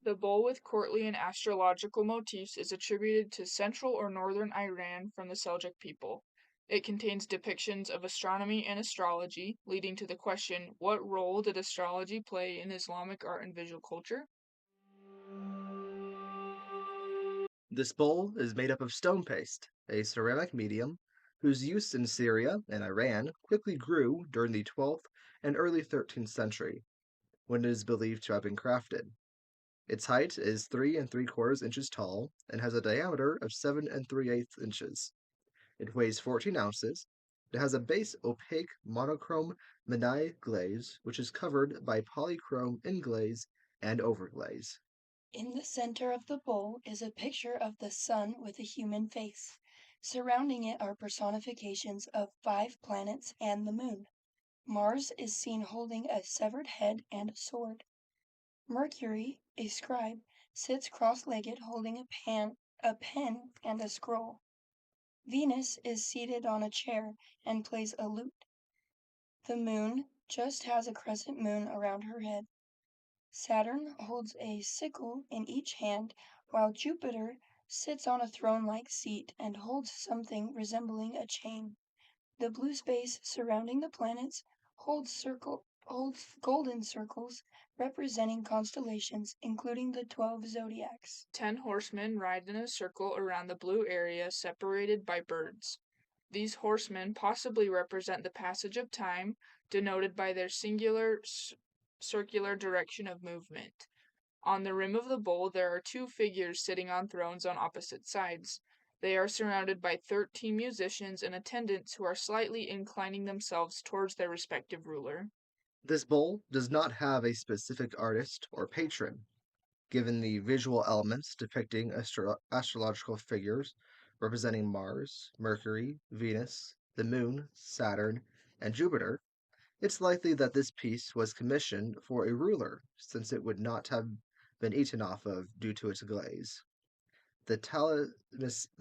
The bowl with courtly and astrological motifs is attributed to central or northern Iran from the Seljuk people. It contains depictions of astronomy and astrology, leading to the question, what role did astrology play in Islamic art and visual culture? This bowl is made up of stone paste, a ceramic medium whose use in Syria and Iran quickly grew during the 12th and early 13th century, when it is believed to have been crafted. Its height is 3 3/4 inches tall and has a diameter of 7 3/8 inches. It weighs 14 ounces. It has a base opaque monochrome Menai glaze, which is covered by polychrome inglaze and overglaze. In the center of the bowl is a picture of the sun with a human face. Surrounding it are personifications of 5 planets and the moon. Mars is seen holding a severed head and a sword. Mercury, a scribe, sits cross-legged holding a pen and a scroll. Venus is seated on a chair and plays a lute. The moon just has a crescent moon around her head. Saturn holds a sickle in each hand, while Jupiter sits on a throne-like seat and holds something resembling a chain. The blue space surrounding the planets holds golden circles representing constellations, including the 12 zodiacs. 10 horsemen ride in a circle around the blue area separated by birds. These horsemen possibly represent the passage of time, denoted by their singular circular direction of movement. On the rim of the bowl there are two figures sitting on thrones on opposite sides. They are surrounded by 13 musicians and attendants who are slightly inclining themselves towards their respective ruler. This bowl does not have a specific artist or patron, given the visual elements depicting astrological figures representing Mars, Mercury, Venus, the Moon, Saturn, and Jupiter. It's likely that this piece was commissioned for a ruler, since it would not have been eaten off of due to its glaze. The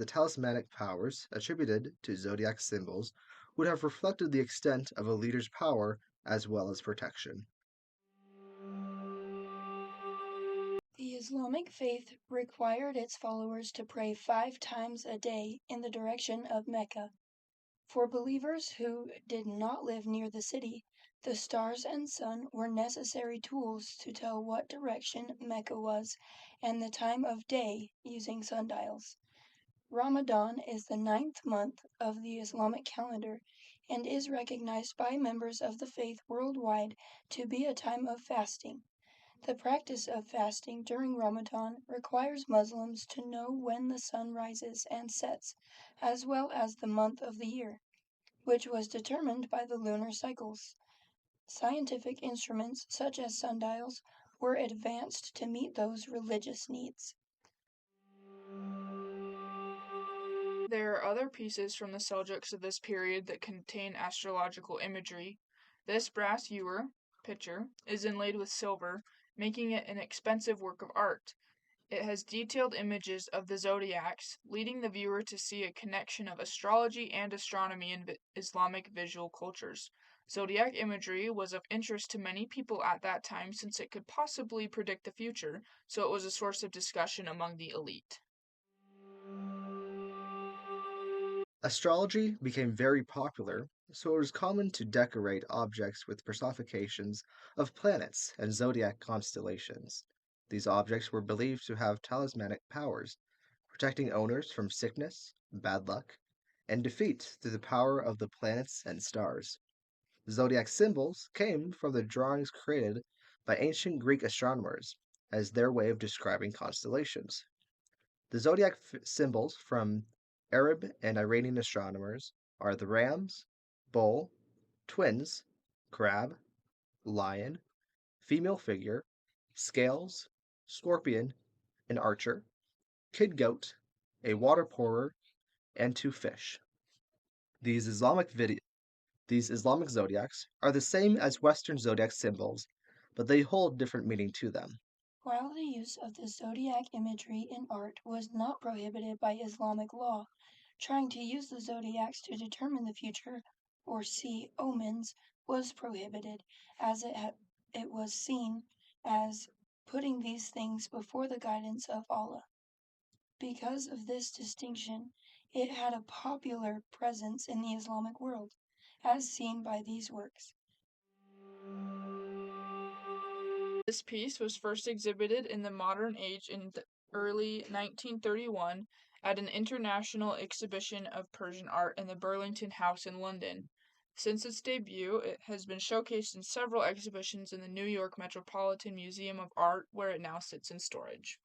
talismanic powers attributed to zodiac symbols would have reflected the extent of a leader's power as well as protection. The Islamic faith required its followers to pray 5 times a day in the direction of Mecca. For believers who did not live near the city, the stars and sun were necessary tools to tell what direction Mecca was and the time of day using sundials. Ramadan is the 9th month of the Islamic calendar and is recognized by members of the faith worldwide to be a time of fasting. The practice of fasting during Ramadan requires Muslims to know when the sun rises and sets, as well as the month of the year, which was determined by the lunar cycles. Scientific instruments such as sundials were advanced to meet those religious needs. There are other pieces from the Seljuks of this period that contain astrological imagery. This brass ewer pitcher is inlaid with silver, making it an expensive work of art. It has detailed images of the zodiacs, leading the viewer to see a connection of astrology and astronomy in Islamic visual cultures. Zodiac imagery was of interest to many people at that time since it could possibly predict the future, so it was a source of discussion among the elite. Astrology became very popular, so it was common to decorate objects with personifications of planets and zodiac constellations. These objects were believed to have talismanic powers, protecting owners from sickness, bad luck, and defeat through the power of the planets and stars. Zodiac symbols came from the drawings created by ancient Greek astronomers as their way of describing constellations. The zodiac symbols from Arab and Iranian astronomers are the rams, bull, twins, crab, lion, female figure, scales, scorpion, an archer, kid goat, a water pourer, and two fish. These Islamic vid- these Islamic zodiacs are the same as Western zodiac symbols, but they hold different meaning to them. While the use of the zodiac imagery in art was not prohibited by Islamic law, trying to use the zodiacs to determine the future or see omens was prohibited, as it was seen as putting these things before the guidance of Allah. Because of this distinction, it had a popular presence in the Islamic world, as seen by these works. This piece was first exhibited in the modern age in the early 1931 at an international exhibition of Persian art in the Burlington House in London. Since its debut, it has been showcased in several exhibitions in the New York Metropolitan Museum of Art, where it now sits in storage.